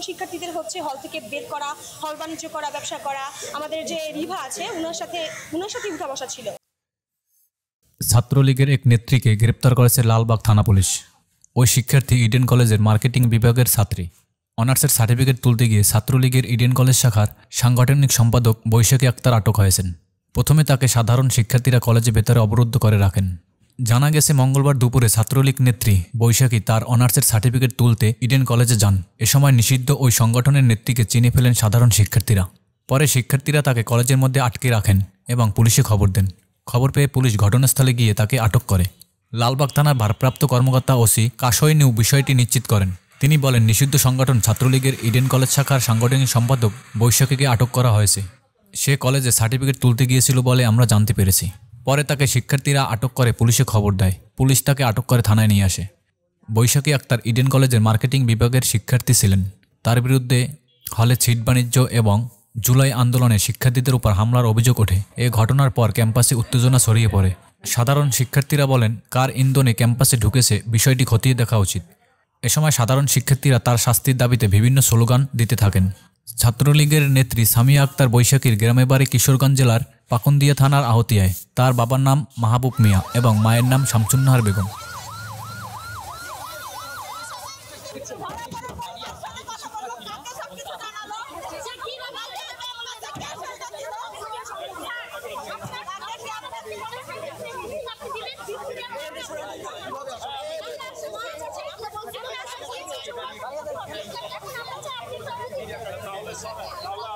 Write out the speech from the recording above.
শিক্ষার্থীদের হচ্ছে হল থেকে বের করা, হল বাণিজ্য করা, ব্যবসা করা। আমাদের যে রিভা আছে উনার সাথে উঠা বসা ছিল। ছাত্রলীগের এক নেত্রীকে গ্রেপ্তার করেছে লালবাগ থানা পুলিশ। ওই শিক্ষার্থী ইডেন কলেজের মার্কেটিং বিভাগের ছাত্রী। অনার্সের সার্টিফিকেট তুলতে গিয়ে ছাত্রলীগের ইডেন কলেজ শাখার সাংগঠনিক সম্পাদক বৈশাখী আক্তার আটক হয়েছেন। প্রথমে তাকে সাধারণ শিক্ষার্থীরা কলেজে ভেতরে অবরুদ্ধ করে রাখেন। জানা গেছে মঙ্গলবার দুপুরে ছাত্রলীগ নেত্রী বৈশাখী তার অনার্সের সার্টিফিকেট তুলতে ইডেন কলেজে যান। এ সময় নিষিদ্ধ ওই সংগঠনের নেত্রীকে চিনে ফেলেন সাধারণ শিক্ষার্থীরা। পরে শিক্ষার্থীরা তাকে কলেজের মধ্যে আটকে রাখেন এবং পুলিশে খবর দেন। খবর পেয়ে পুলিশ ঘটনাস্থলে গিয়ে তাকে আটক করে। লালবাগ থানার ভারপ্রাপ্ত কর্মকর্তা ওসি কাশই নিউ বিষয়টি নিশ্চিত করেন। তিনি বলেন, নিষিদ্ধ সংগঠন ছাত্রলীগের ইডেন কলেজ শাখার সাংগঠনিক সম্পাদক বৈশাখীকে আটক করা হয়েছে। সে কলেজে সার্টিফিকেট তুলতে গিয়েছিল বলে আমরা জানতে পেরেছি। পরে তাকে শিক্ষার্থীরা আটক করে পুলিশে খবর দেয়। পুলিশ তাকে আটক করে থানায় নিয়ে আসে। বৈশাখী আক্তার ইডেন কলেজের মার্কেটিং বিভাগের শিক্ষার্থী ছিলেন। তার বিরুদ্ধে হলে ছিট বাণিজ্য এবং জুলাই আন্দোলনে শিক্ষার্থীদের উপর হামলার অভিযোগ ওঠে। এ ঘটনার পর ক্যাম্পাসে উত্তেজনা ছড়িয়ে পড়ে। সাধারণ শিক্ষার্থীরা বলেন, কার ইন্ধনে ক্যাম্পাসে ঢুকেছে বিষয়টি খতিয়ে দেখা উচিত। এ সময় সাধারণ শিক্ষার্থীরা তার শাস্তির দাবিতে বিভিন্ন স্লোগান দিতে থাকেন। ছাত্রলীগের নেত্রী সামিয়া আক্তার বৈশাখীর গ্রামের বাড়ি কিশোরগঞ্জ জেলার পাকুন্দিয়া থানার আহতিয়ায়। তার বাবার নাম মাহবুব মিয়া এবং মায়ের নাম শামসুন্নাহার বেগম।